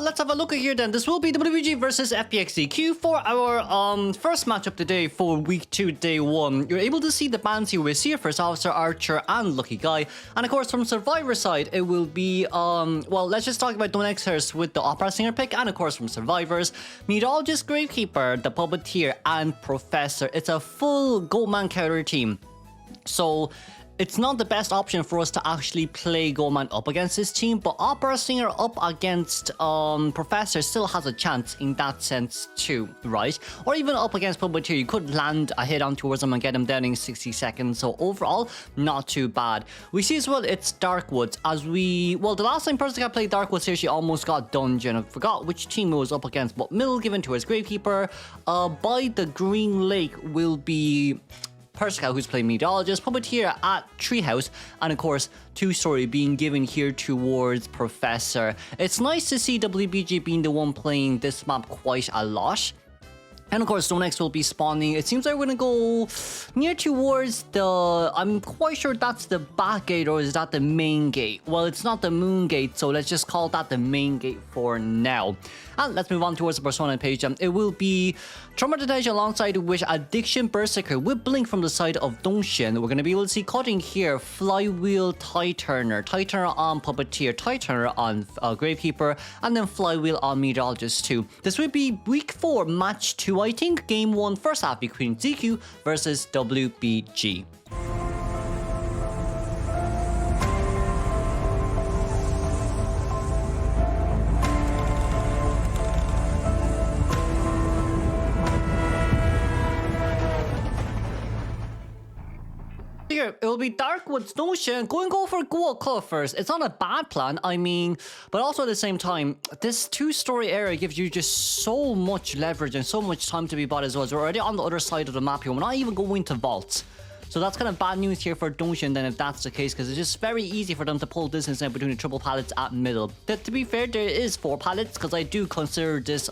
let's have a look at here then. This will be WBG versus FPX.ZQ for our first matchup today for week 2, day 1. You're able to see the bans here with Seer, First Officer, Archer, and Lucky Guy. And of course, from Survivor side, it will be, well, let's just talk about Donex first with the Opera Singer pick. And of course, from Survivors, Meteorologist, Gravekeeper, the Puppeteer, and Professor. It's a full Goldman counter team. So it's not the best option for us to actually play Goldman up against this team, but Opera Singer up against Professor still has a chance in that sense too, right? Or even up against Puppeteer, you could land a hit on towards them and get them down in 60 seconds, so overall, not too bad. We see as well, it's Darkwoods, as we, well, the last time person played Darkwoods here, she almost got Dungeon. I forgot which team it was up against, but middle given to his Gravekeeper. By the Green Lake will be Persica, who's playing Meteorologist, Puppeteer at Treehouse, and of course, 2-story being given here towards Professor. It's nice to see WBG being the one playing this map quite a lot. And of course, Donex will be spawning. It seems like we're gonna go near towards the... I'm quite sure that's the back gate, or is that the main gate? Well, it's not the moon gate, so let's just call that the main gate for now. And let's move on towards the Persona page. It will be Traumatization alongside with Addiction Berserker with Blink from the side of Dongxian. We're gonna be able to see cutting here, Flywheel, Tie-Turner on Puppeteer, Tie-Turner on Gravekeeper, and then Flywheel on Meteorologist too. This will be week 4, match 2. I think game 1 first half between ZQ versus WBG. Here, it will be Darkwoods, Notion, go for Gold Color first. It's not a bad plan, I mean, but also at the same time, this 2-story area gives you just so much leverage and so much time to be bought as well. We're already on the other side of the map here. We're not even going to vaults. So that's kind of bad news here for Dongxian then if that's the case, because it's just very easy for them to pull distance now between the triple pallets at middle. But to be fair, there is 4 pallets, because I do consider this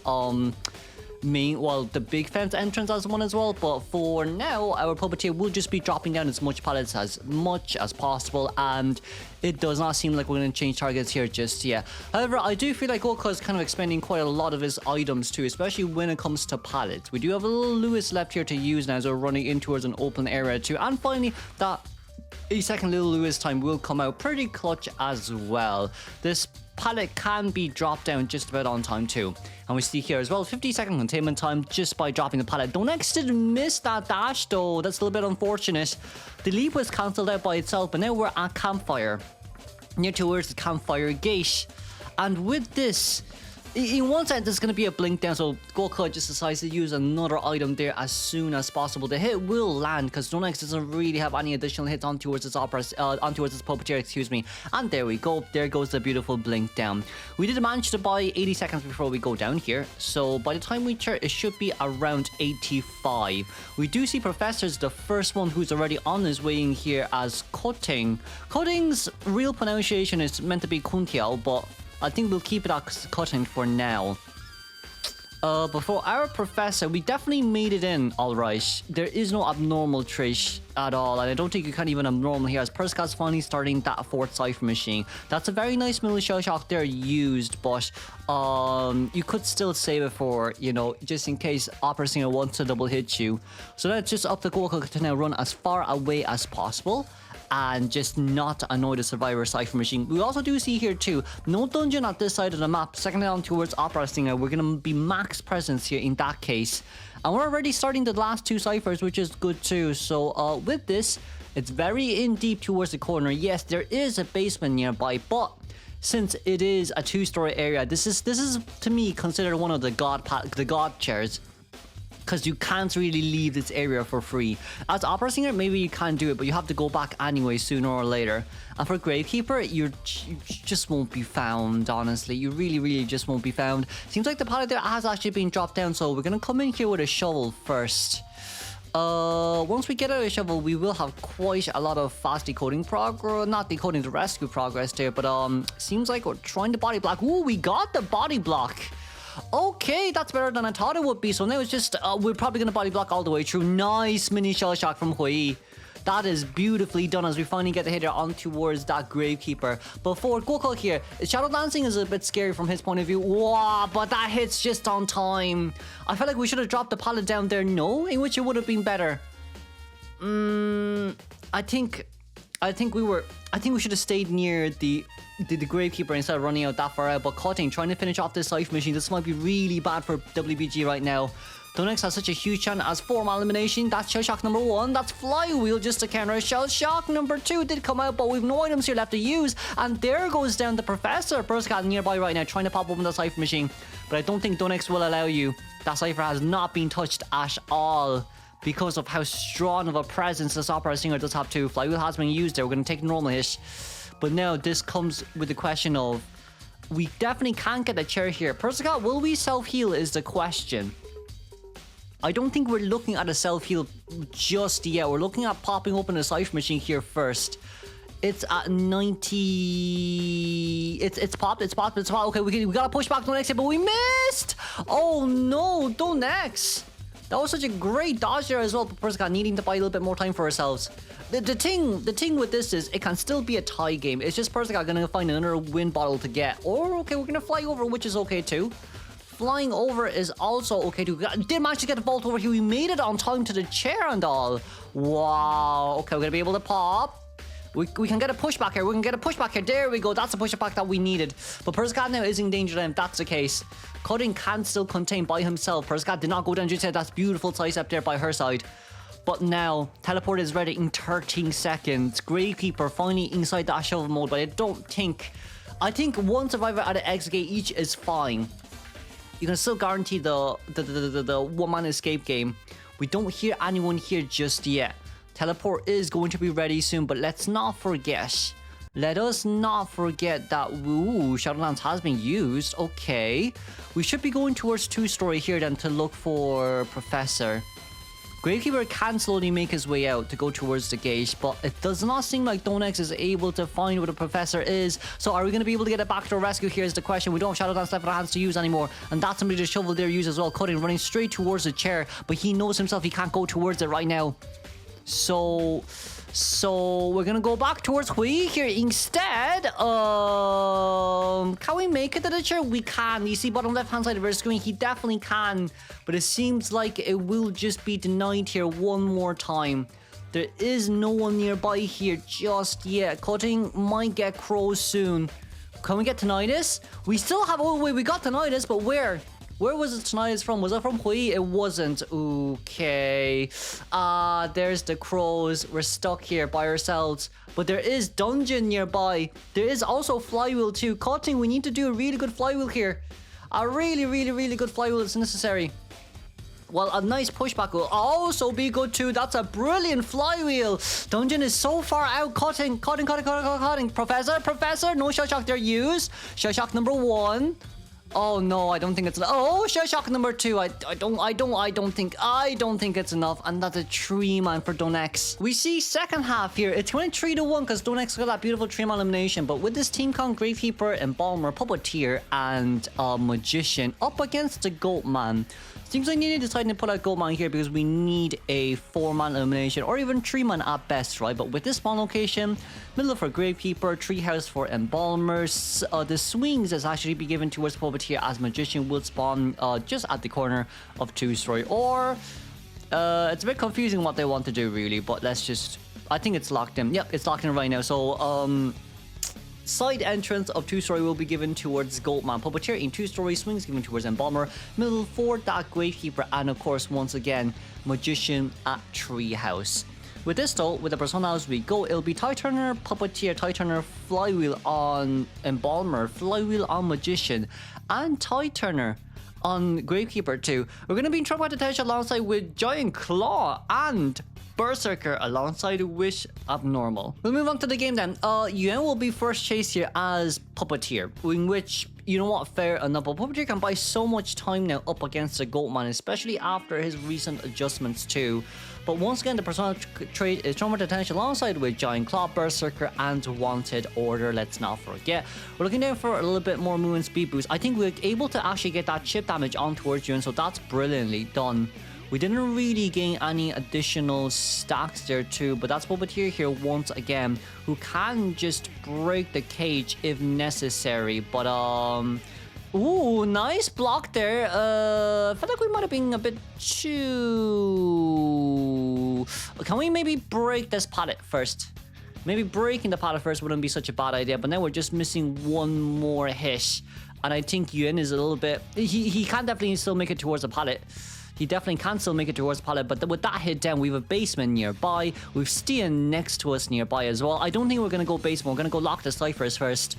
main, well, the big fence entrance as one as well, but for now our Puppeteer will just be dropping down as much pallets as much as possible, and it does not seem like we're going to change targets here just yet. However, I do feel like Goku is kind of expending quite a lot of his items too, especially when it comes to pallets. We do have a little Lewis left here to use now as we're running in towards an open area too, and finally that a second little Lewis time will come out pretty clutch as well. This pallet can be dropped down just about on time too. And we see here as well 50-second containment time just by dropping the pallet. Donex did miss that dash though. That's a little bit unfortunate. The leap was cancelled out by itself, but now we're at campfire, near towards the campfire gate. And with this, in one sense, there's going to be a blink down, so Goku just decides to use another item there as soon as possible. The hit will land because Donex doesn't really have any additional hits on towards his Puppeteer, excuse me. And there we go. There goes the beautiful blink down. We did manage to buy 80 seconds before we go down here, so by the time we chart, it should be around 85. We do see Professor's the first one who's already on his way in here as Cutting. Cutting's real pronunciation is meant to be Kuntiao, but I think we'll keep it at Cutting for now. But for our Professor, we definitely made it in alright. There is no abnormal Trish at all, and I don't think you can even abnormal here as Persica's finally starting that 4th Cypher machine. That's a very nice middle shell shock there used, but you could still save it for, you know, just in case Opera Singer wants to double hit you. So that's just up to Goku to now run as far away as possible and just not annoy the Survivor Cypher machine. We also do see here too, no dungeon at this side of the map. Second down towards Opera Singer, we're going to be max presence here in that case. And we're already starting the last 2 Cyphers, which is good too. So with this, it's very in deep towards the corner. Yes, there is a basement nearby, but since it is a 2-story area, this is to me considered one of the god chairs, because you can't really leave this area for free. As Opera Singer, maybe you can do it, but you have to go back anyway sooner or later. And for Gravekeeper, you just won't be found, honestly. You really just won't be found. Seems like the pallet there has actually been dropped down, so we're going to come in here with a shovel first. Once we get out of the shovel, we will have quite a lot of fast decoding progress, not decoding the rescue progress there, but seems like we're trying to body block. Ooh, we got the body block. Okay, that's better than I thought it would be. So now it's just, we're probably going to body block all the way through. Nice mini shell shock from Hui. That is beautifully done as we finally get the hitter on towards that Gravekeeper. But for Goku here, Shadow Dancing is a bit scary from his point of view. Wow, but that hits just on time. I felt like we should have dropped the pallet down there. No, in which it would have been better. I think we should have stayed near the Gravekeeper instead of running out that far out. But Cutting, trying to finish off this Life Machine. This might be really bad for WBG right now. Donex has such a huge chance as 4-man elimination. That's Shell Shock number 1. That's Flywheel just to counter. Shell Shock number 2 did come out, but we've no items here left to use. And there goes down the Professor. Burst got nearby right now, trying to pop open the Cypher Machine. But I don't think Donex will allow you. That Cypher has not been touched at all, because of how strong of a presence this Opera Singer does have too. Flywheel has been used there. We're going to take the normal hit. But now this comes with the question of, we definitely can't get a chair here. Persicat, will we self-heal is the question. I don't think we're looking at a self-heal just yet. We're looking at popping open a Cypher Machine here first. It's at 90... It's popped. Okay, we gotta push back Donex here, but we missed! Oh no, Donex! That was such a great dodge there as well, but Persicat needing to buy a little bit more time for ourselves. The thing with this is, it can still be a tie game. It's just Persicat gonna find another win bottle to get. Or, okay, we're gonna fly over, which is okay too. Flying over is also okay too. Did manage to get the vault over here. We made it on time to the chair and all. Wow. Okay, we're gonna be able to pop. We can get a pushback here. We can get a pushback here. There we go. That's the pushback that we needed. But Persicat now is in danger then, if that's the case. Cutting can still contain by himself. Persicat did not go down. That's beautiful sidestep there by her side. But now, Teleport is ready in 13 seconds. Gravekeeper finally inside that shovel mode, but I think one survivor out of X gate each is fine. You can still guarantee the one-man escape game. We don't hear anyone here just yet. Teleport is going to be ready soon, but let's not forget. Let us not forget that, ooh, Shadow Dance has been used. Okay. We should be going towards 2-story here then to look for Professor. Gravekeeper can slowly make his way out to go towards the gate, but it does not seem like Donex is able to find where the Professor is. So are we going to be able to get a backdoor rescue here is the question. We don't have Shadow Dance left in our hands to use anymore. And that's somebody to shovel there use as well. Cutting, running straight towards the chair, but he knows himself he can't go towards it right now. So we're gonna go back towards Hui here instead. Can we make it to the chair? We can. You see bottom left hand side of our screen, he definitely can, but it seems like it will just be denied here one more time. There is no one nearby here just yet. Cutting might get crows soon. Can we get tinnitus? We still have, oh wait, we got tinnitus, but where? Where was the tinnitus from? Was that from Hui? It wasn't. Okay. There's the crows. We're stuck here by ourselves. But there is dungeon nearby. There is also flywheel too. Cutting, we need to do a really good flywheel here. A really good flywheel is necessary. Well, a nice pushback will also be good too. That's a brilliant flywheel. Dungeon is so far out. Cutting. Professor, no shell shock there used. Shell shock number 1. Oh no, I don't think it's enough. Oh, shell shock number 2. I don't think it's enough. And that's a 3-man for Donex. We see second half here. It's 23-1 because Donex got that beautiful 3-man elimination. But with this team count, Gravekeeper, Embalmer, Puppeteer, and Magician up against the Goatman. Seems like they decided to put out Goatman here because we need a 4-man elimination or even 3-man at best, right? But with this spawn location, middle for Gravekeeper, Treehouse for Embalmers, the swings is actually be given towards Puppeteer as Magician will spawn just at the corner of 2-story. Or it's a bit confusing what they want to do really, but let's just, I think it's locked in. Yep, it's locked in right now. So side entrance of 2-story will be given towards Goatman. Puppeteer in 2-story, swings given towards Embalmer. Middle for that Gravekeeper, and of course once again Magician at Treehouse. With this though, with the persona as we go, it'll be Tie Turner, Puppeteer, Tie Turner, Flywheel on Embalmer, Flywheel on Magician, and Tie Turner on Gravekeeper too. We're going to be in trouble at the Tesh alongside with Giant Claw and Berserker alongside Wish Abnormal. We'll move on to the game then. Yuan will be first chased here as Puppeteer, in which, you know what, fair enough, but Puppeteer can buy so much time now up against the Goatman, especially after his recent adjustments too. But once again, the persona trade is Trauma Detention alongside with Giant Claw, Berserker, and Wanted Order. Let's not forget. We're looking down for a little bit more movement speed boost. I think we're able to actually get that chip damage on towards Yuan, so that's brilliantly done. We didn't really gain any additional stacks there too, but that's Puppeteer here once again, who can just break the cage if necessary. But ooh, nice block there. I feel like we might have been a bit too... Can we maybe break this pallet first? Maybe breaking the pallet first wouldn't be such a bad idea, but now we're just missing one more hit. And I think Yuen is a little bit... He can definitely still make it towards the pallet. He definitely can still make it towards the pallet, but with that hit down, we have a basement nearby. We've Stian next to us nearby as well. I don't think we're going to go basement. We're going to go lock the ciphers first.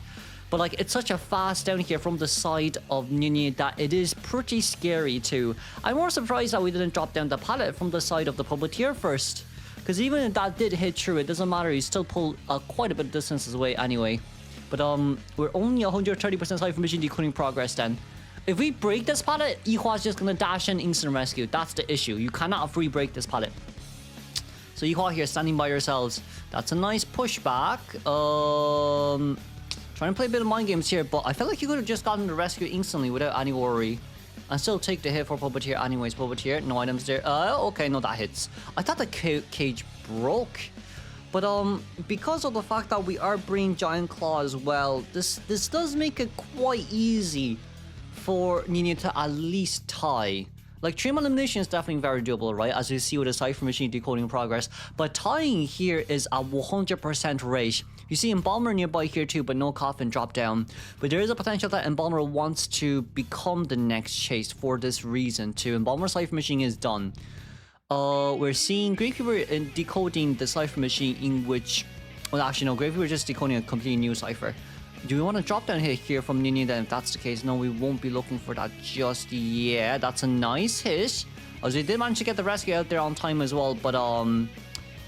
But like, it's such a fast down here from the side of Nini that it is pretty scary too. I'm more surprised that we didn't drop down the pallet from the side of the Puppeteer first. Because even if that did hit through, it doesn't matter. You still pull quite a bit of distance away anyway. But we're only 130% cipher machine decoding progress then. If we break this pallet, Yihua's just gonna dash in instant rescue. That's the issue. You cannot free break this pallet. So Yihua here standing by yourselves. That's a nice pushback. Trying to play a bit of mind games here, but I feel like you could have just gotten the rescue instantly without any worry. And still take the hit for Puppeteer anyways. Puppeteer, no items there. Okay, no, that hits. I thought the cage broke. But because of the fact that we are bringing Giant Claw as well, this does make it quite easy for Nini to at least tie. Like, Trim Elimination is definitely very doable, right? As you see with the Cypher Machine decoding progress. But tying here is a 100% rate. You see Embalmer nearby here too, but no Coffin drop down. But there is a potential that Embalmer wants to become the next chase for this reason too. Embalmer Cypher Machine is done. We're seeing Gravekeeper decoding the Cypher Machine in which... Well, actually, no, Gravekeeper just decoding a completely new Cypher. Do we want to drop down hit here from Nini then? If that's the case, no, we won't be looking for that just yet. That's a nice hit. As we did manage to get the rescue out there on time as well, but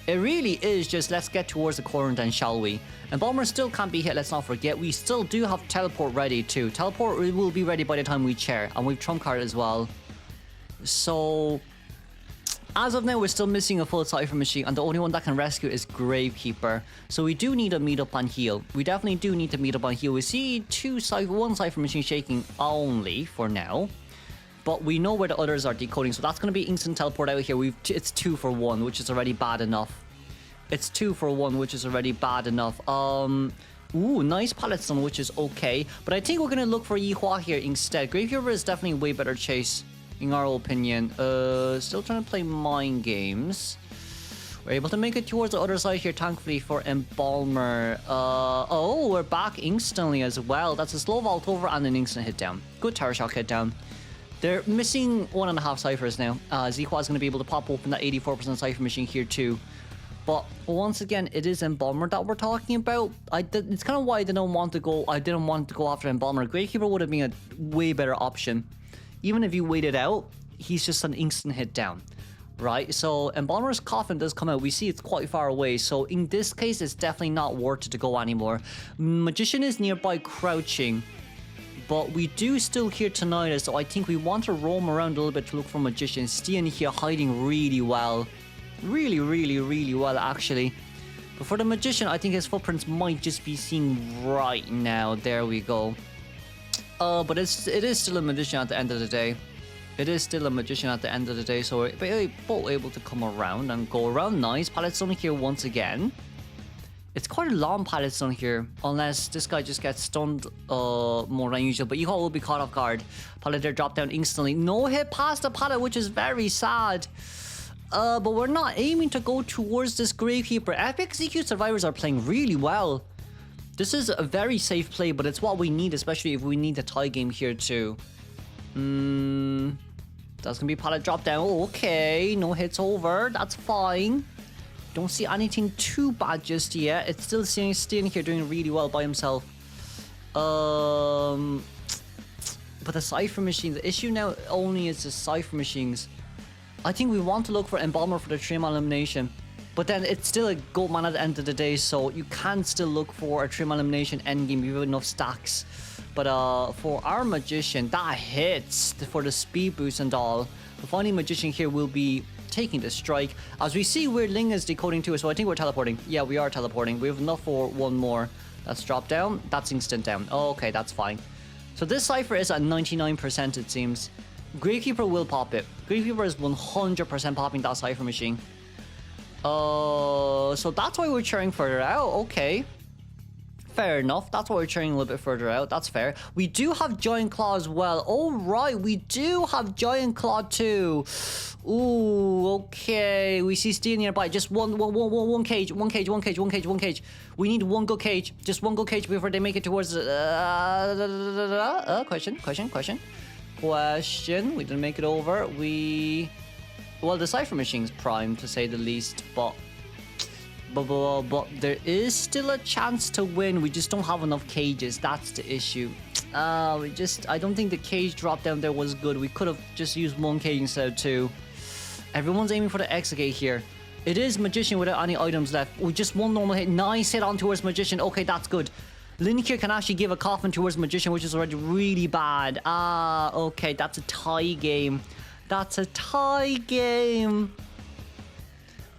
it really is just let's get towards the corner then, shall we? And Bomber still can't be hit, let's not forget. We still do have Teleport ready too. Teleport will be ready by the time we chair, and we've Trump card as well. So... as of now, we're still missing a full Cypher Machine, and the only one that can rescue is Gravekeeper. So we do need to meet up on heal. We definitely do need to meet up on heal. We see one Cypher Machine shaking only for now. But we know where the others are decoding, so that's going to be instant teleport out here. It's 2 for 1, which is already bad enough. It's 2 for 1, which is already bad enough. Ooh, nice pallet stun, which is okay. But I think we're going to look for Yihua here instead. Gravekeeper is definitely a way better chase, in our opinion. Still trying to play mind games. We're able to make it towards the other side here, thankfully, for Embalmer. Oh, we're back instantly as well. That's a slow vault over and an instant hit down. Good Tower Shock hit down. They're missing 1.5 ciphers now. Zihua is going to be able to pop open that 84% cipher machine here too. But once again, it is Embalmer that we're talking about. It's kind of why I didn't want to go after Embalmer. Gravekeeper would have been a way better option. Even if you wait it out, he's just an instant hit down, right? So Embalmer's Coffin does come out. We see it's quite far away. So in this case, it's definitely not worth it to go anymore. Magician is nearby crouching, but we do still hear Tinnitus. So I think we want to roam around a little bit to look for Magician. Stian here hiding really well. Really, really, really well, actually. But for the Magician, I think his footprints might just be seen right now. There we go. But it is still a Magician at the end of the day. It is still a Magician at the end of the day, so we're both able to come around and go around. Nice. Pallet stun here once again. It's quite a long pallet stun here, unless this guy just gets stunned more than usual. But Yiho will be caught off guard. Pallet there drop down instantly. No hit past the pallet, which is very sad. But we're not aiming to go towards this Gravekeeper. FPX.ZQ survivors are playing really well. This is a very safe play, but it's what we need, especially if we need a tie game here too. That's gonna be pallet drop down. Okay, no hits over. That's fine. Don't see anything too bad just yet. It's still staying here doing really well by himself. But the Cypher Machines, the issue now only is the Cypher Machines. I think we want to look for Embalmer for the trim elimination. But then it's still a gold man at the end of the day, so you can still look for a trim elimination endgame if you have enough stacks. But for our Magician, that hits for the speed boost and all. The final Magician here will be taking the strike. As we see where Ling is decoding too, so I think we're teleporting. Yeah, we are teleporting. We have enough for one more. That's drop down. That's instant down. Okay, that's fine. So this Cypher is at 99%, it seems. Gravekeeper will pop it. Gravekeeper is 100% popping that Cypher Machine. So that's why we're cheering further out. Okay. Fair enough. That's why we're cheering a little bit further out. That's fair. We do have Giant Claw as well. All right, we do have Giant Claw too. Ooh, okay. We see Steel nearby. Just one cage. One cage. We need one go cage. Just one go cage before they make it towards. Question. We didn't make it over. Well, the Cypher Machine's primed to say the least, but there is still a chance to win. We just don't have enough cages. That's the issue. I don't think the cage drop down there was good. We could have just used one cage instead of two. Everyone's aiming for the Exegate here. It is Magician without any items left. We just one normal hit. Nice hit on towards Magician. Okay, that's good. Linear can actually give a coffin towards Magician, which is already really bad. Okay, that's a tie game. That's a tie game.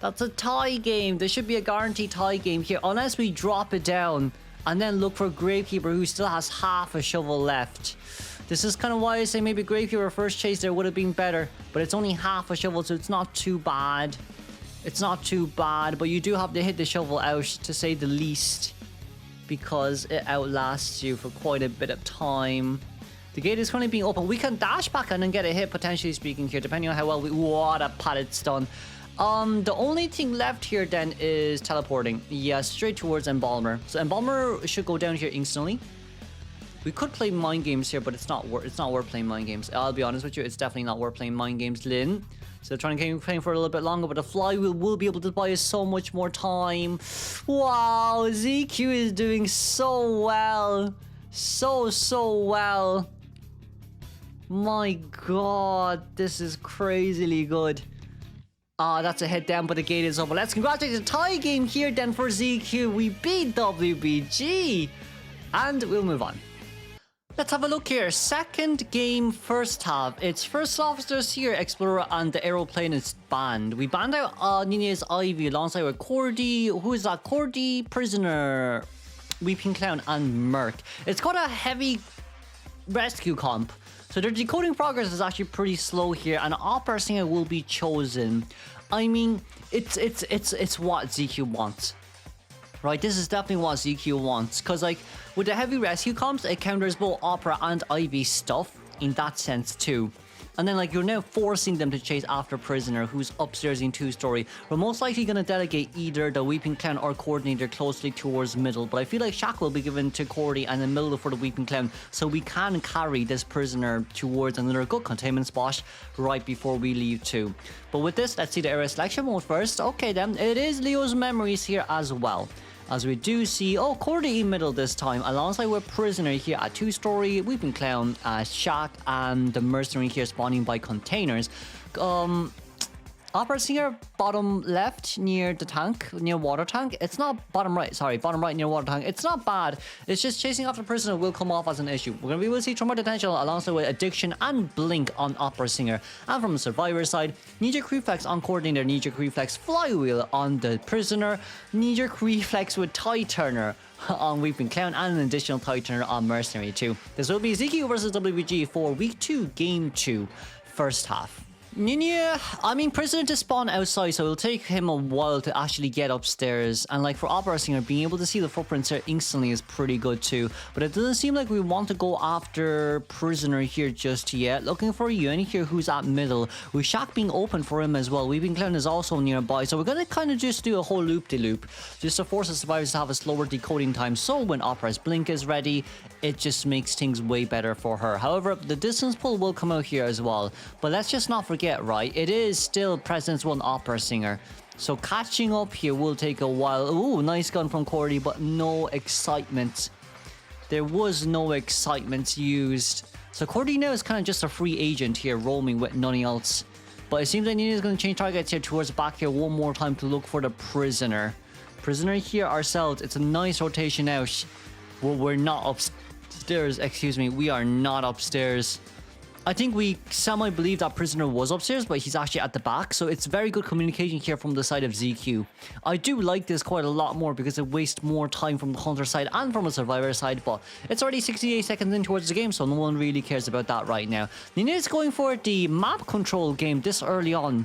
There should be a guaranteed tie game here, unless we drop it down and then look for Gravekeeper, who still has half a shovel left. This is kind of why I say maybe Gravekeeper first chase there would have been better, but it's only half a shovel, so it's not too bad. But you do have to hit the shovel out, to say the least, because it outlasts you for quite a bit of time. The gate is currently being open. We can dash back and then get a hit, potentially speaking here, depending on how well what a padded stun. The only thing left here then is teleporting. Yeah, straight towards Embalmer. So Embalmer should go down here instantly. We could play mind games here, but it's not worth playing mind games. I'll be honest with you, it's definitely not worth playing mind games, Lynn. So trying to keep playing for a little bit longer, but the flywheel will be able to buy us so much more time. Wow, ZQ is doing so well. So well. My god, this is crazily good. That's a hit down, but the gate is over. Let's congratulate the tie game here then for ZQ. We beat WBG. And we'll move on. Let's have a look here. Second game, first half. It's First Officers here, Explorer, and the Aeroplane is banned. We banned out Nina's Ivy alongside with Cordy. Who is that? Cordy, Prisoner, Weeping Clown, and Merc. It's got a heavy rescue comp. So their decoding progress is actually pretty slow here, and Opera Singer will be chosen. I mean, it's what ZQ wants. Right, this is definitely what ZQ wants, because like with the heavy rescue comps, it counters both Opera and Ivy stuff in that sense too. And then like you're now forcing them to chase after Prisoner, who's upstairs in 2-story. We're most likely going to delegate either the Weeping Clown or Coordinator closely towards middle, but I feel like Shaq will be given to Cordy and then middle for the Weeping Clown, so we can carry this Prisoner towards another good containment spot right before we leave too. But with this, let's see the area selection mode first. Okay then, it is Leo's Memories here as well. As we do see, Cordy in middle this time, alongside with Prisoner here at 2-story, Weeping Clown, Shaq, and the Mercenary here spawning by containers. Opera Singer bottom left near the tank, near water tank. It's not bottom right, sorry, bottom right near water tank. It's not bad. It's just chasing after Prisoner will come off as an issue. We're going to be able to see Trauma Potential alongside with Addiction and Blink on Opera Singer. And from the Survivor side, Knee-Jerk Reflex on Coordinator, Knee-Jerk Reflex Flywheel on the Prisoner, Knee-Jerk Reflex with Tie Turner on Weeping Clown, and an additional Tie Turner on Mercenary too. This will be ZQ versus WBG for Week 2, Game 2, first half. Yeah, I mean, Prisoner to spawn outside, so it'll take him a while to actually get upstairs. And like for Opera Singer, being able to see the footprints there instantly is pretty good too. But it doesn't seem like we want to go after Prisoner here just yet. Looking for Yuni here, who's at middle, with Shaq being open for him as well. Weeping Clown is also nearby, so we're going to kind of just do a whole loop-de-loop, just to force the survivors to have a slower decoding time, so when Opera's Blink is ready, it just makes things way better for her. However, the distance pull will come out here as well. But let's just not forget, right, it is still Presence 1 Opera Singer. So catching up here will take a while. Ooh, nice gun from Cordy, but no excitement. There was no excitement used. So Cordy now is kind of just a free agent here, roaming with nothing else. But it seems like Nina is going to change targets here towards the back here one more time to look for the Prisoner. Prisoner here ourselves. It's a nice rotation out. Well, we're not upstairs, excuse me. We are not upstairs. I think we semi-believe that prisoner was upstairs, but he's actually at the back. So it's very good communication here from the side of ZQ. I do like this quite a lot more because it wastes more time from the hunter side and from the survivor side. But it's already 68 seconds in towards the game, so no one really cares about that right now. Nina is going for the map control game this early on,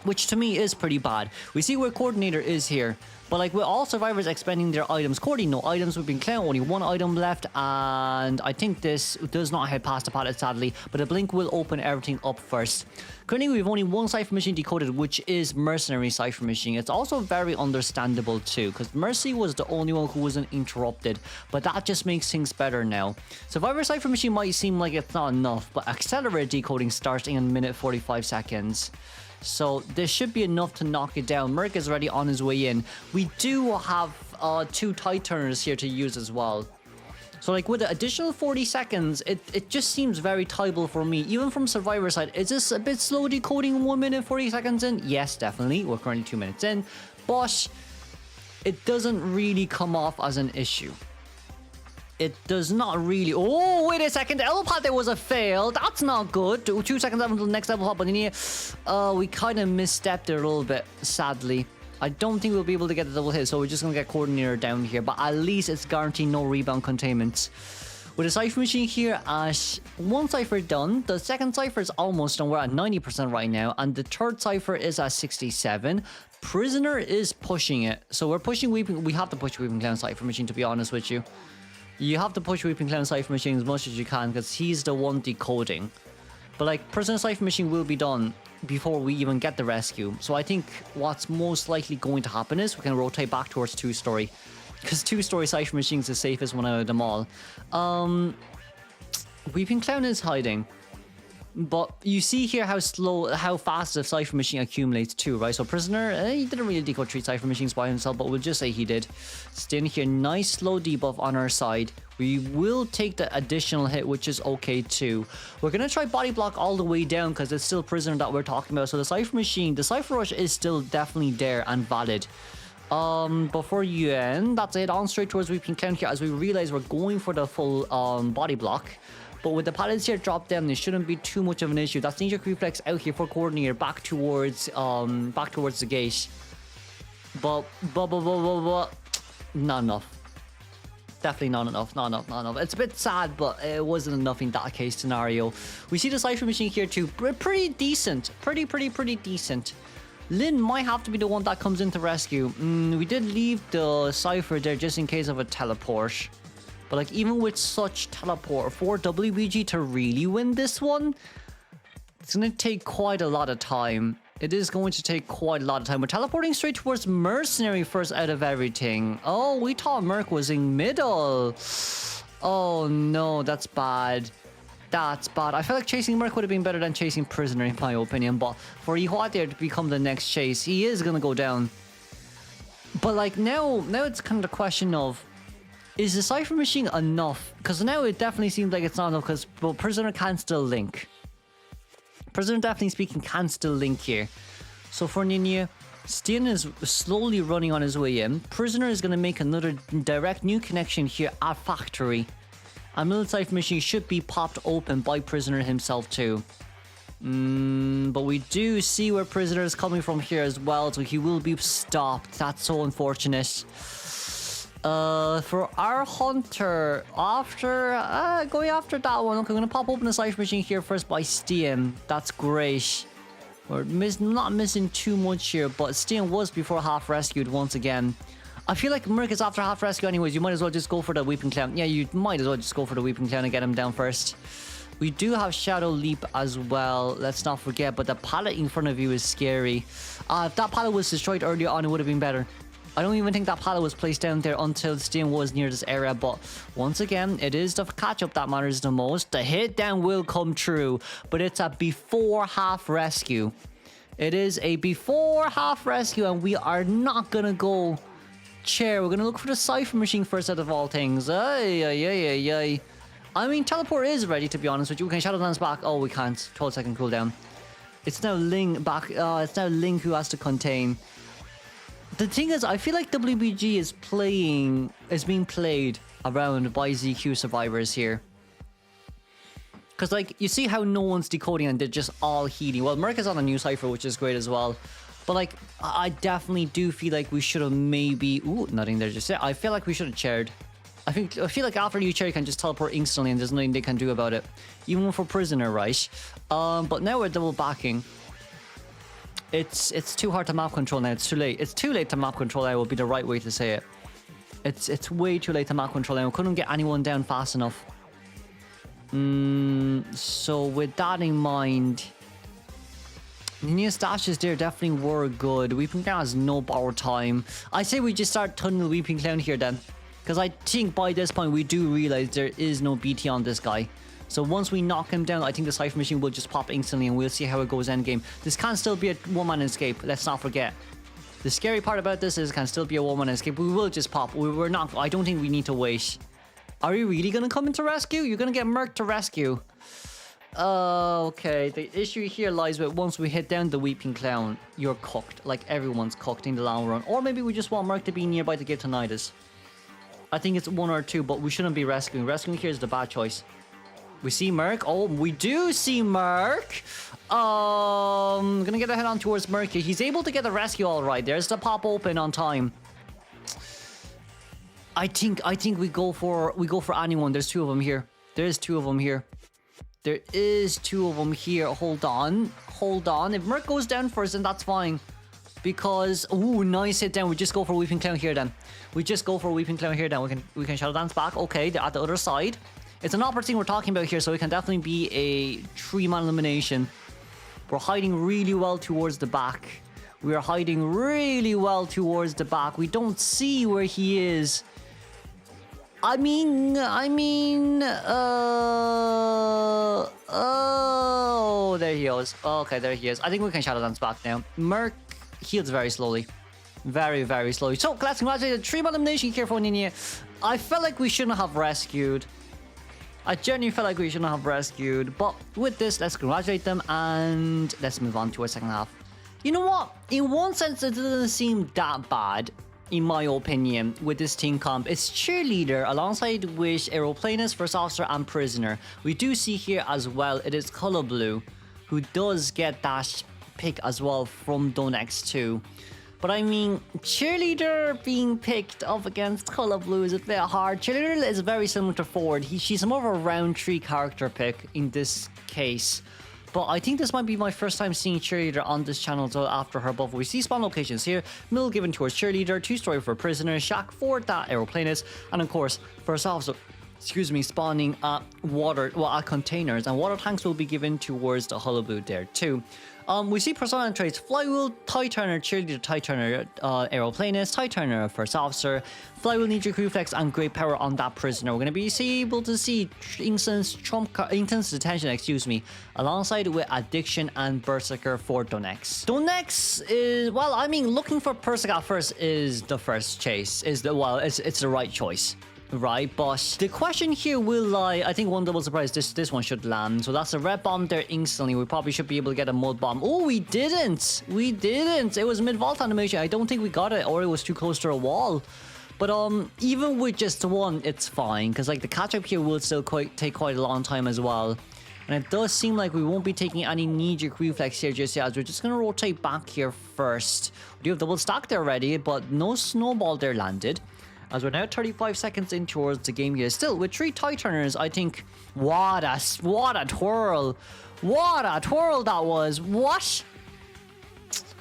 which to me is pretty bad. We see where coordinator is here. But like with all survivors expending their items, Cordy, no items. We've been clown, only one item left. And I think this does not head past the pallet, sadly. But a blink will open everything up first. Currently, we have only one cipher machine decoded, which is Mercenary cipher machine. It's also very understandable too, because Mercy was the only one who wasn't interrupted. But that just makes things better now. Survivor cipher machine might seem like it's not enough, but accelerated decoding starts in a minute 45 seconds. So this should be enough to knock it down. Merc is already on his way in. We do have 2 tight turners here to use as well. So like with the additional 40 seconds, it just seems very tieable for me. Even from survivor side, is this a bit slow decoding 1 minute 40 seconds in? Yes, definitely. We're currently 2 minutes in. But it doesn't really come off as an issue. It does not really. Oh, wait a second. The level pad there was a fail. That's not good. 2 seconds up until the next level pad. But we kind of misstepped it a little bit, sadly. I don't think we'll be able to get the double hit, so we're just going to get coordinator down here. But at least it's guaranteed no rebound containment. With a cipher machine here at 1 cipher done. The second cipher is almost done. We're at 90% right now. And the third cipher is at 67. Prisoner is pushing it. So we're pushing Weeping. We have to push Weeping Clown cipher machine, to be honest with you. You have to push Weeping Clown cipher machine as much as you can because he's the one decoding. But like, prisoner cipher machine will be done before we even get the rescue. So I think what's most likely going to happen is we can rotate back towards 2-story. Because 2-story cipher machine is the safest one out of them all. Weeping Clown is hiding. But you see here how fast the cipher machine accumulates too, right? So prisoner, he didn't really decode 3 cipher machines by himself, but we'll just say he did. Staying here, nice slow debuff on our side. We will take the additional hit, which is okay too. We're gonna try body block all the way down because it's still prisoner that we're talking about. So the cipher machine, the cipher rush is still definitely there and valid. Before you end, that's it. On straight towards Weeping Clown here as we realize we're going for the full body block. But with the pallets here dropped down, there shouldn't be too much of an issue. That's knee-jerk reflex out here for coordinator back towards the gate. But not enough. Definitely not enough. Not enough. It's a bit sad, but it wasn't enough in that case scenario. We see the cipher machine here too. Pretty decent. Pretty decent. Lynn might have to be the one that comes in to rescue. We did leave the cipher there just in case of a teleport. But like, even with such teleport for WBG to really win this one, it's going to take quite a lot of time. It is going to take quite a lot of time. We're teleporting straight towards Mercenary first out of everything. Oh, we thought Merc was in middle. Oh no, that's bad. That's bad. I feel like chasing Merc would have been better than chasing Prisoner in my opinion. But for Ihua there to become the next chase, he is going to go down. But like now it's kind of the question of, is the cipher machine enough? Because now it definitely seems like it's not enough because prisoner can still link. Prisoner, definitely speaking, can still link here. So for Ninja, Steen is slowly running on his way in. Prisoner is going to make another direct new connection here at factory. And middle cipher machine should be popped open by Prisoner himself too. But we do see where Prisoner is coming from here as well, so he will be stopped. That's so unfortunate. For our hunter, after going after that one, okay, I'm gonna pop open the cipher machine here first by Steam. That's great. We're not missing too much here, but Steam was before half rescued once again. I feel like Merc is after half rescue anyways. You might as well just go for the Weeping Clown. Yeah, you might as well just go for the Weeping Clown and get him down first. We do have Shadow Leap as well, let's not forget, but the pallet in front of you is scary. If that pallet was destroyed earlier on, it would have been better. I don't even think that pallet was placed down there until Steam was near this area, but once again, it is the catch-up that matters the most. The hit down will come true, but it's a before half rescue. It is a before half rescue, and we are not gonna go chair. We're gonna look for the cipher machine first out of all things. Ay. I mean, teleport is ready, to be honest with you. We can Shadow Dance back. Oh, we can't. 12-second cooldown. It's now Ling back. It's now Ling who has to contain. The thing is, I feel like WBG is being played around by ZQ survivors here. Because, like, you see how no one's decoding and they're just all healing. Well, Merc is on a new cipher, which is great as well. But, like, I definitely do feel like we should have maybe... Ooh, nothing there just yet. I feel like we should have chaired. I feel like after you chair, you can just teleport instantly and there's nothing they can do about it. Even for prisoner, right? But now we're double backing. It's too hard to map control now. It's too late. It's too late to map control now would be the right way to say it. It's way too late to map control now. We couldn't get anyone down fast enough. So with that in mind, the new stashes there definitely were good. Weeping Clown has no power time. I say we just start tunnel Weeping Clown here then. Because I think by this point we do realize there is no BT on this guy. So once we knock him down, I think the Cypher Machine will just pop instantly and we'll see how it goes endgame. This can still be a one-man escape, let's not forget. The scary part about this is it can still be a one-man escape. We will just pop. We're not... I don't think we need to wait. Are you really going to come into rescue? You're going to get murked to rescue. Okay. The issue here lies with once we hit down the Weeping Clown, you're cooked. Like, everyone's cooked in the long run. Or maybe we just want Merc to be nearby to give tinnitus. I think it's one or two, but we shouldn't be rescuing. Rescuing here is the bad choice. We see Merc. Oh, we do see Merc. Gonna get a head on towards Merc here. He's able to get the rescue all right. There's the pop open on time. I think we go for anyone. There's two of them here. There's two of them here. There is two of them here. Hold on. Hold on. If Merc goes down first, then that's fine. Because, ooh, nice hit down. We just go for Weeping Clown here then. We just go for Weeping Clown here then. We can Shadow Dance back. Okay, they're at the other side. It's an opportunity we're talking about here, so it can definitely be a 3-man elimination. We're hiding really well towards the back. We are hiding really well towards the back. We don't see where he is. Oh, there he is. Okay, there he is. I think we can Shadow Dance back now. Merc heals very slowly. Very, very slowly. So, let's congratulate the 3-man elimination here for Nini. I felt like we shouldn't have rescued. I genuinely felt like we shouldn't have rescued. But with this, let's congratulate them and let's move on to our second half. You know what? In one sense, it doesn't seem that bad, in my opinion, with this team comp. It's Cheerleader alongside with Aeroplanist, First Officer, and Prisoner. We do see here as well, it is Color Blue, who does get that pick as well from Donex too. But I mean, Cheerleader being picked up against Color Blue is a bit hard. Cheerleader is very similar to Ford. She's more of a round 3 character pick in this case. But I think this might be my first time seeing Cheerleader on this channel so after her buff. We see spawn locations here. Mill given towards Cheerleader, 2-story for Prisoner, Shack for that Aeroplanist, and of course, First Officer, spawning at at containers, and water tanks will be given towards the Hullabaloo there too. We see persona traits: Flywheel, Tie Turner, Cheerleader, Tie Turner, Aeroplanist, Tie Turner, First Officer, Flywheel, Knee-Jerk Reflex, and Great Power on that Prisoner. We're going to be able to see Intense Detention, alongside with Addiction and Berserker for Donex. Donex is, well, I mean, looking for Persica first is the first chase. It's the right choice. Right, but the question here will lie, I think one double surprise, this one should land. So that's a red bomb there instantly. We probably should be able to get a mud bomb. Oh, we didn't. We didn't. It was mid-vault animation. I don't think we got it, or it was too close to a wall. But even with just one, it's fine, because like the catch-up here will still take quite a long time as well. And it does seem like we won't be taking any knee-jerk reflex here just yet, as we're just going to rotate back here first. We do have double stack there already, but no snowball there landed. As we're now 35 seconds in towards the game here. Still, with 3 Tie Turners, I think... What a twirl. What a twirl that was. What?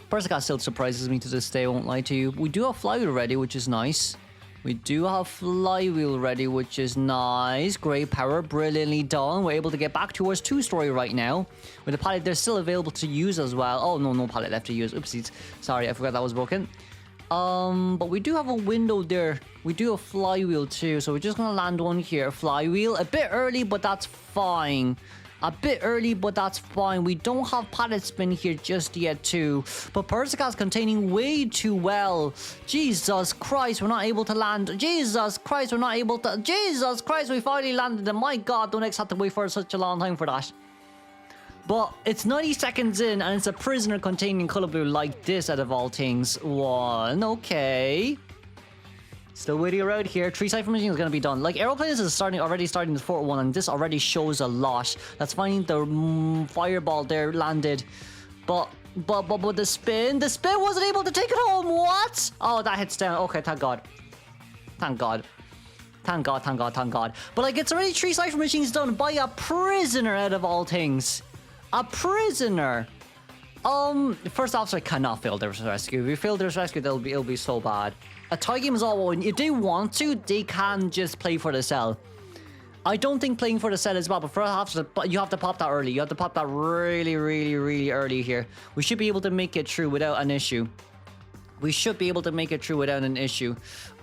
Persica still surprises me to this day, I won't lie to you. We do have Flywheel ready, which is nice. We do have Flywheel ready, which is nice. Great Power, brilliantly done. We're able to get back towards 2-story right now. With the pallet, they're still available to use as well. Oh, no pallet left to use. Oopsies. Sorry, I forgot that was broken. But we do have a window there. We do have Flywheel too, so we're just gonna land one here. Flywheel, a bit early, but that's fine. A bit early, but that's fine. We don't have pallet spin here just yet too. But Persica's containing way too well. Jesus Christ, we're not able to land. Jesus Christ, we're not able to. Jesus Christ, we finally landed. And my God, Donex had to wait for such a long time for that. But it's 90 seconds in, and it's a Prisoner containing Color Blue like this out of all things. One, okay. Still waiting around here. 3 Cypher Machines is going to be done. Like, Aeroplanes is already starting the 4-1, and this already shows a lot. That's finding the fireball there landed. But the spin wasn't able to take it home. What? Oh, that hits down. Okay, thank God. Thank God. Thank God, thank God, thank God. But like, it's already 3 Cypher Machines done by a prisoner out of all things. A prisoner. First officer cannot fail their rescue. If we fail their rescue, it'll be so bad. A tie game is all one. If they want to, they can just play for the cell. I don't think playing for the cell is bad, but first officer, you have to pop that early. You have to pop that really, really, really early here. We should be able to make it through without an issue. We should be able to make it through without an issue.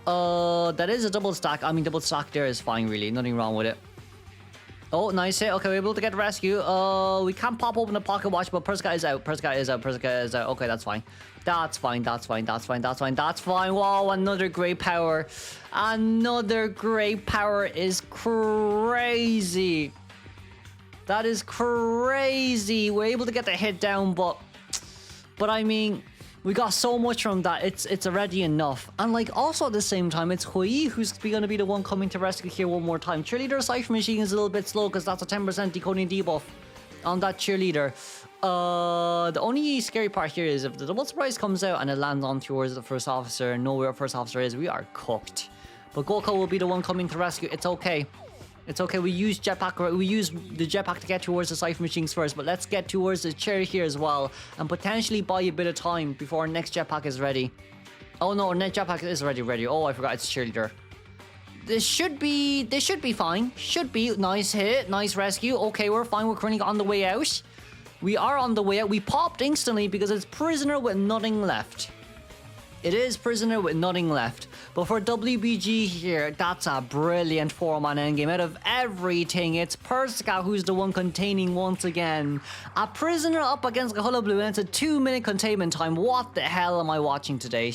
That is a double stack. I mean, double stack there is fine, really. Nothing wrong with it. Oh, nice hit. Okay, we're able to get rescue. We can't pop open the pocket watch, but Purest is out. Purest is out. Purest is out. Okay, that's fine. That's fine. That's fine. That's fine. That's fine. That's fine. Wow, another great power. Another great power is crazy. That is crazy. We're able to get the hit down, but I mean, we got so much from that. It's already enough. And like, also at the same time, it's Hui who's gonna be the one coming to rescue here one more time. Cheerleader Cypher Machine is a little bit slow because that's a 10% decoding debuff on that cheerleader. The only scary part here is if the double surprise comes out and it lands on towards the first officer and know where first officer is, we are cooked. But Goko will be the one coming to rescue. It's okay. It's okay. We use jetpack. We use the jetpack to get towards the Cypher Machines first, but let's get towards the chair here as well and potentially buy a bit of time before our next jetpack is ready. Oh no, our next jetpack is already ready. Oh, I forgot it's cheerleader. They should be fine. Should be. Nice hit. Nice rescue. Okay, we're fine. We're currently on the way out. We are on the way out. We popped instantly because it's prisoner with nothing left. It is prisoner with nothing left. But for WBG here, that's a brilliant 4-man endgame. Out of everything, it's Purest who's the one containing once again. A prisoner up against Kahula Blue, and it's a 2-minute containment time. What the hell am I watching today?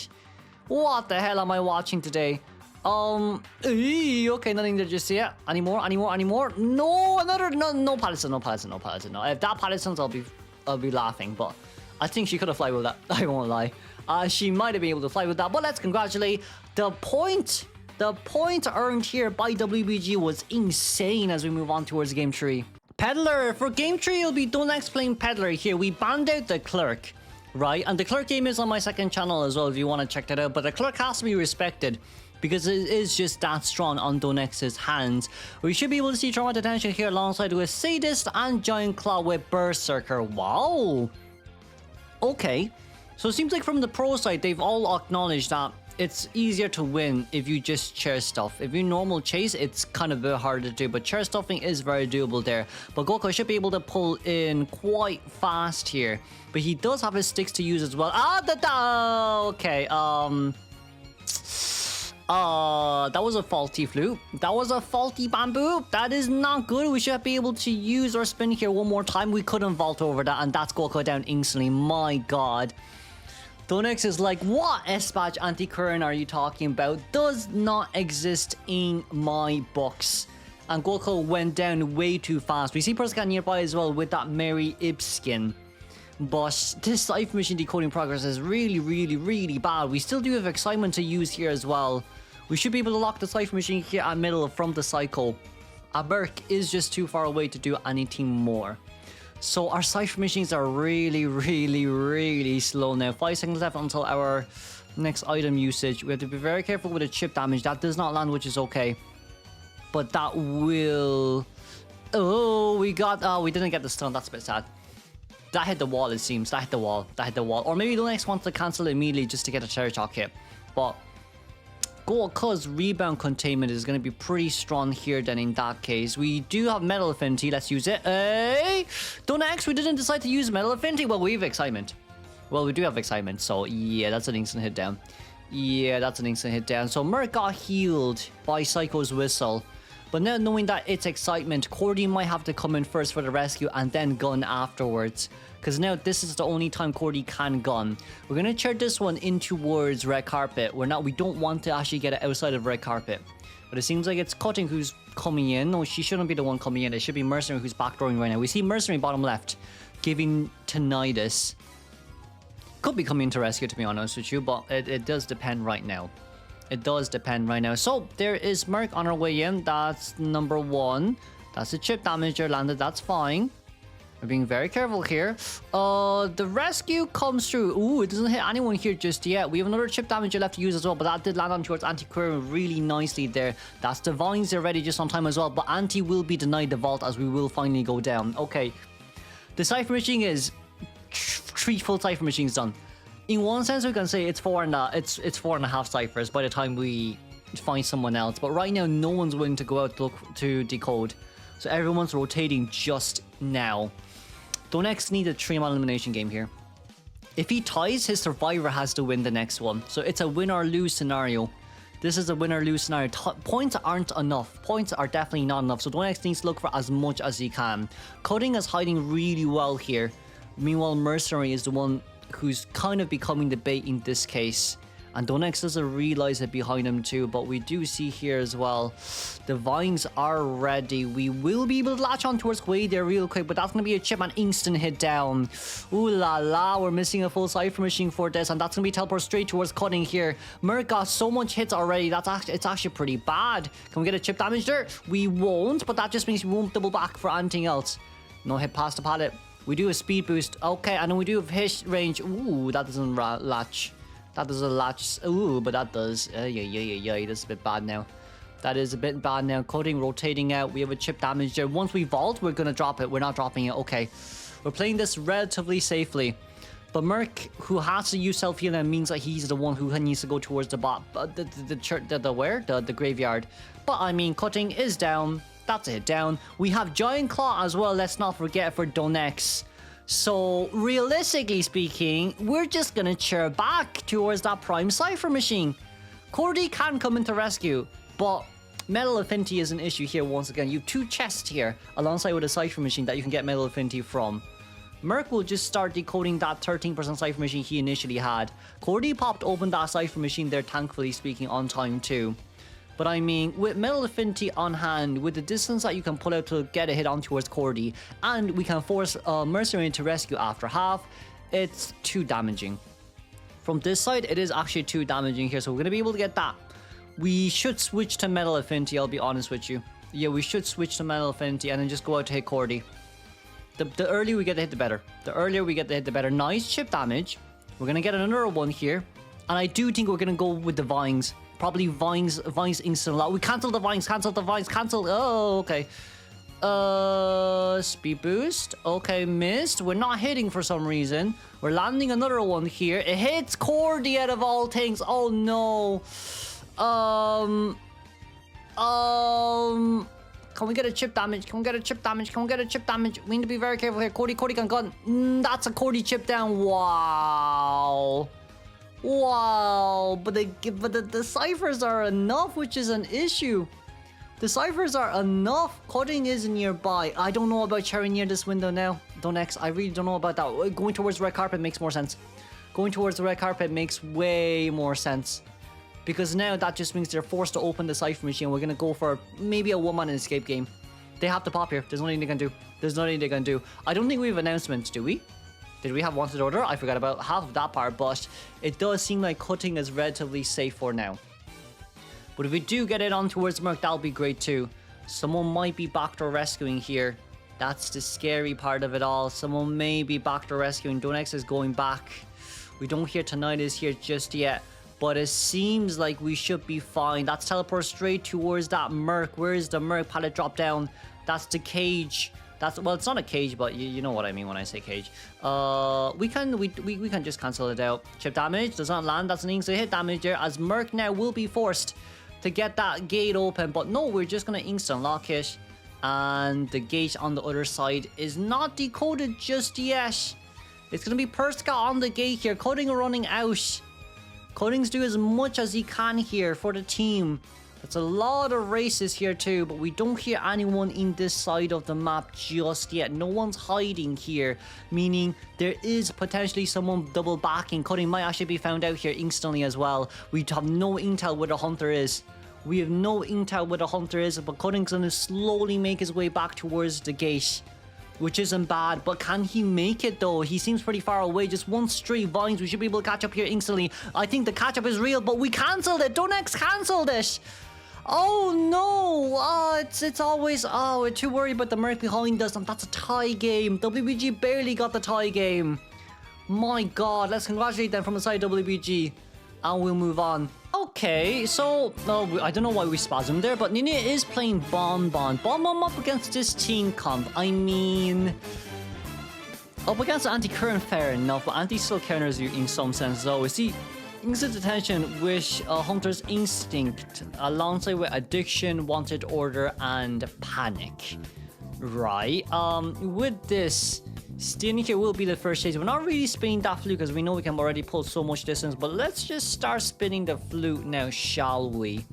What the hell am I watching today? Okay, nothing to just see it. Any more? No, another, no Palestine. No. If that Palestine's, I'll be laughing, but I think she could have fly with that. I won't lie. She might have been able to fly with that, but let's congratulate the point. The point earned here by WBG was insane as we move on towards game 3. Peddler, for game 3, it'll be Donex playing Peddler here. We banned out the Clerk, right? And the Clerk game is on my second channel as well if you want to check that out, but the Clerk has to be respected because it is just that strong on Donex's hands. We should be able to see Trauma Detention here alongside with Sadist and Giant Claw with Berserker. Wow. Okay. So it seems like from the pro side, they've all acknowledged that it's easier to win if you just chair stuff. If you normal chase, it's kind of a bit harder to do, but chair stuffing is very doable there. But Goko should be able to pull in quite fast here. But he does have his sticks to use as well. Okay, that was a faulty flute. That was a faulty bamboo. That is not good. We should be able to use our spin here one more time. We couldn't vault over that, and that's Goko down instantly. My God. Donex is like, what S-Badge anti-current are you talking about? Does not exist in my books. And Goko went down way too fast. We see Purest nearby as well with that Mary Ib skin. But this Cypher Machine decoding progress is really, really, really bad. We still do have excitement to use here as well. We should be able to lock the Cypher Machine here at middle from the cycle. A Berk is just too far away to do anything more. So our Cypher Machines are really, really, really slow now. 5 seconds left until our next item usage. We have to be very careful with the chip damage. That does not land, which is okay. But that will... Oh, we didn't get the stun. That's a bit sad. That hit the wall, it seems. That hit the wall. Or maybe the next wants to cancel it immediately just to get a Cherry Talk hit. But Goku's rebound containment is going to be pretty strong here then in that case. We do have Metal Affinity. Let's use it. Hey! Donex, we didn't decide to use Metal Affinity. Well, we have Excitement. Well, we do have Excitement. So, yeah, that's an instant hit down. So, Merc got healed by Psycho's Whistle. But now knowing that it's Excitement, Cordy might have to come in first for the rescue and then gun afterwards. Because now this is the only time Cordy can gun. We're going to turn this one in towards Red Carpet. We don't want to actually get it outside of Red Carpet. But it seems like it's Cutting who's coming in. No, she shouldn't be the one coming in. It should be Mercenary who's backdooring right now. We see Mercenary bottom left, giving tinnitus. Could be coming to rescue, to be honest with you, but it does depend right now. It does depend right now. So there is Merc on our way in. That's number 1. That's a chip damager landed. That's fine. We're being very careful here. The rescue comes through. Ooh, it doesn't hit anyone here just yet. We have another chip damager left to use as well, but that did land on towards Anti-Query really nicely there. That's the vines are ready just on time as well, but Anti will be denied the vault as we will finally go down. Okay. The Cypher Machine is 3 full Cypher Machines done. In one sense, we can say it's 4.5 ciphers by the time we find someone else. But right now, no one's willing to go out to look to decode. So everyone's rotating just now. Donex needs a 3-man elimination game here. If he ties, his survivor has to win the next one. So it's a win or lose scenario. This is a win or lose scenario. Points aren't enough. Points are definitely not enough. So Donex needs to look for as much as he can. Cutting is hiding really well here. Meanwhile, Mercenary is the one who's kind of becoming the bait in this case. And Donex doesn't realize it behind him too, but we do see here as well, the vines are ready. We will be able to latch on towards Quaid there real quick, but that's going to be a chip and instant hit down. Ooh la la, we're missing a full Cypher Machine for this, and that's going to be teleport straight towards Cutting here. Merc got so much hits already, it's actually pretty bad. Can we get a chip damage there? We won't, but that just means we won't double back for anything else. No hit past the pallet. We do a speed boost. Okay, and then we do have hit range. Ooh, that doesn't latch. That doesn't latch. Ooh, but that does. Yeah. That's a bit bad now. That is a bit bad now. Cutting, rotating out. We have a chip damage there. Once we vault, we're going to drop it. We're not dropping it. Okay. We're playing this relatively safely. But Merc, who has to use self-healing, means that he's the one who needs to go towards the bot. The graveyard. But I mean, Cutting is down. That's a hit down. We have Giant Claw as well. Let's not forget for Donex. So, realistically speaking, we're just gonna cheer back towards that Prime Cypher Machine. Cordy can come into rescue, but Metal Affinity is an issue here once again. You have 2 chests here, alongside with a Cypher Machine that you can get Metal Affinity from. Merc will just start decoding that 13% Cypher Machine he initially had. Cordy popped open that Cypher Machine there, thankfully speaking, on time too. But I mean, with Metal Affinity on hand, with the distance that you can pull out to get a hit on towards Cordy, and we can force Mercenary to rescue after half, it's too damaging. From this side, it is actually too damaging here, so we're going to be able to get that. We should switch to Metal Affinity, I'll be honest with you. Yeah, we should switch to Metal Affinity and then just go out to hit Cordy. The earlier we get the hit, the better. The earlier we get the hit, the better. Nice chip damage. We're going to get another one here. And I do think we're going to go with the vines. Probably vines instant lot. We cancel the vines, cancel. Oh, okay. Speed boost. Okay, missed. We're not hitting for some reason. We're landing another one here. It hits Cordy out of all things. Oh no. Can we get a chip damage? Can we get a chip damage? We need to be very careful here. Cordy can gun. That's a Cordy chip down. Wow, but the ciphers are enough, which is an issue. The ciphers are enough. Cutting is nearby. I don't know about Cherry near this window now. Donex, I really don't know about that. Going towards the red carpet makes more sense. Going towards the red carpet makes way more sense. Because now that just means they're forced to open the Cypher Machine. We're going to go for maybe a one-man escape game. They have to pop here. There's nothing they can do. I don't think we have announcements, do we? Did we have wanted order? I forgot about half of that part, but it does seem like Cutting is relatively safe for now. But if we do get it on towards Merc, that'll be great too. Someone might be backdoor rescuing here. That's the scary part of it all. Someone may be backdoor rescuing. Donex is going back. We don't hear Tonight is here just yet. But it seems like we should be fine. That's teleport straight towards that Merc. Where is the Merc? Pallet drop down. That's the cage. Well, it's not a cage, but you know what I mean when I say cage. We can just cancel it out. Chip damage does not land. That's an instant hit damage there, as Merc now will be forced to get that gate open. But no, we're just gonna instant lock it, and the gate on the other side is not decoded just yet. It's gonna be Purest on the gate here. Cutting running out. Cutting's do as much as he can here for the team. That's a lot of races here too, but we don't hear anyone in this side of the map just yet. No one's hiding here, meaning there is potentially someone double backing. Cutting might actually be found out here instantly as well. We have no intel where the hunter is. But Cutting's gonna slowly make his way back towards the gate. which isn't bad, but can he make it though? He seems pretty far away. Just one straight vines. We should be able to catch up here instantly. I think the catch up is real, but we cancelled it. Don't X canceled it. Oh no! It's always, we're too worried about the Merc behind us, and that's a tie game. WBG barely got the tie game. My god, let's congratulate them from the side of WBG, and we'll move on. Okay, so I don't know why we spasmed there, but Nina is playing Bonbon. Bonbon up against this team comp. I mean, up against anti-current, fair enough, but anti still counters you in some sense. So we see instant detention with Hunter's Instinct alongside with Addiction, Wanted Order, and Panic. Right. With this, Stealing here will be the first chase. We're not really spinning that flute because we know we can already pull so much distance, but let's just start spinning the flute now, shall we?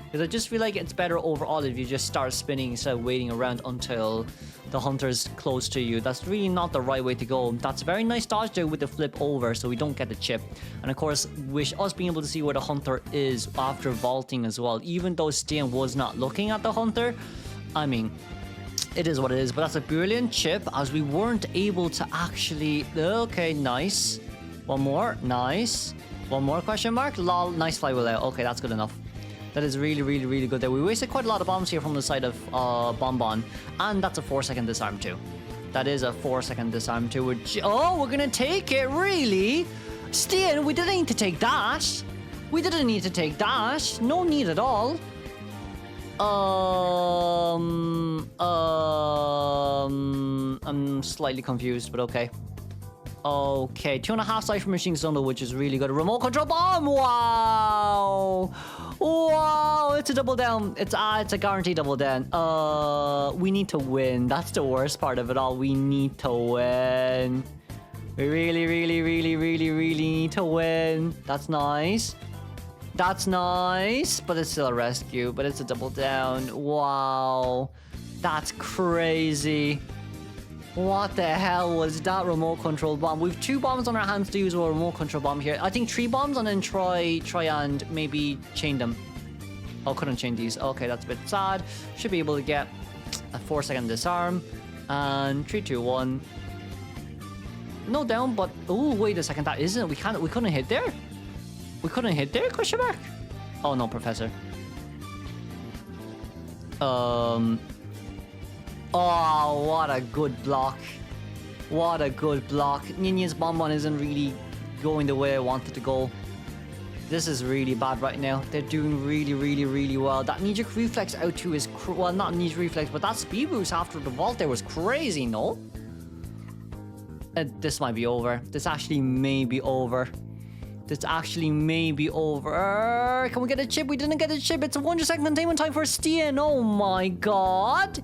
Because I just feel like it's better overall if you just start spinning instead of waiting around until the hunter's close to you. That's really not the right way to go. That's a very nice dodge there with the flip over so we don't get the chip. And of course, with us being able to see where the hunter is after vaulting as well, even though Stian was not looking at the hunter, I mean, it is what it is. But that's a brilliant chip as we weren't able to actually... Okay, nice. One more. Nice. One more question mark. Lol. Nice flywheel out. Okay, that's good enough. That is really, really, really good there. We wasted quite a lot of bombs here from the side of Bonbon. And that's a 4-second disarm too. That is a 4-second disarm too. Oh, we're gonna take it, really? Stian, we didn't need to take that. We didn't need to take that. No need at all. I'm slightly confused, but okay. Okay, 2.5 Cypher Machine Zone, which is really good. Remote control bomb! Wow! Wow! It's a double down. It's a guaranteed double down. We need to win. That's the worst part of it all. We need to win. We really, really, really, really, really need to win. That's nice. That's nice, but it's still a rescue, but it's a double down. Wow. That's crazy. What the hell was that remote control bomb? We've 2 bombs on our hands to use a remote control bomb here. I think 3 bombs and then try and maybe chain them. Oh, couldn't chain these. Okay, that's a bit sad. Should be able to get a 4-second disarm. And 3, 2, 1. No down, but oh, wait a second. That isn't. We couldn't hit there. We couldn't hit there? Question mark. Oh no, Professor. Oh, what a good block. What a good block. Ninja's Bonbon isn't really going the way I wanted to go. This is really bad right now. They're doing really, really, really well. That knee-jerk reflex out too is... Well, not knee-jerk reflex, but that speed boost after the vault there was crazy, no? This might be over. This actually may be over. This actually may be over. Can we get a chip? We didn't get a chip. It's a 100-second containment time for Stian. Oh my god.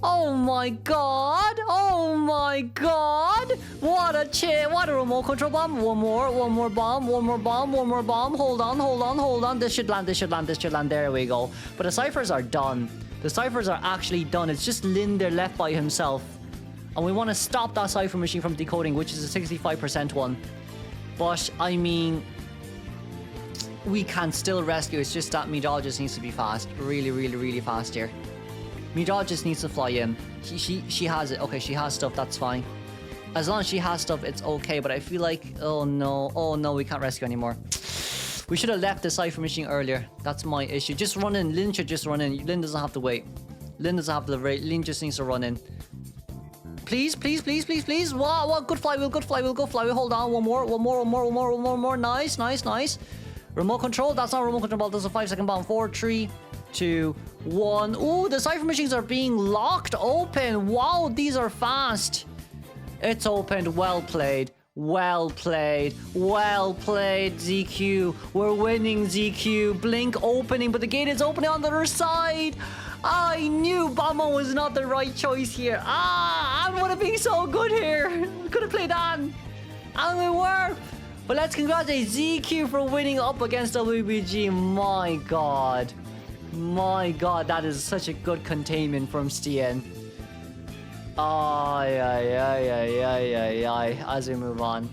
Oh my god. Oh my god. What a chip. What a remote control bomb. One more bomb. One more bomb. One more bomb. Hold on, hold on, hold on. This should land. This should land. This should land. There we go. But the ciphers are done. The ciphers are actually done. It's just Lynn there left by himself. And we want to stop that cipher machine from decoding, which is a 65% one. But, I mean, we can still rescue. It's just that Meteorologist needs to be fast. Really, really, really fast here. Meteorologist needs to fly in. She has it. Okay, she has stuff. That's fine. As long as she has stuff, it's okay. But I feel like... Oh, no, we can't rescue anymore. We should have left the Cypher Machine earlier. That's my issue. Just run in. Lynn should just run in. Lynn doesn't have to wait. Lynn doesn't have to wait. Lynn just needs to run in. Please, please, please, please, please. Wow, good flywheel, good flywheel, good flywheel. Hold on, one more. Nice, nice, nice. Remote control. That's not a remote control. That's a 5-second bomb. 4, 3, 2, 1. Ooh, the cipher machines are being locked open. Wow, these are fast. It's opened. Well played. Well played. Well played, ZQ. We're winning, ZQ. Blink opening, but the gate is opening on the other side. I knew Bombo was not the right choice here. I would have been so good here. We could have played on. And we were. But let's congratulate ZQ for winning up against WBG. My god. My god, that is such a good containment from Stian. Ay, as we move on.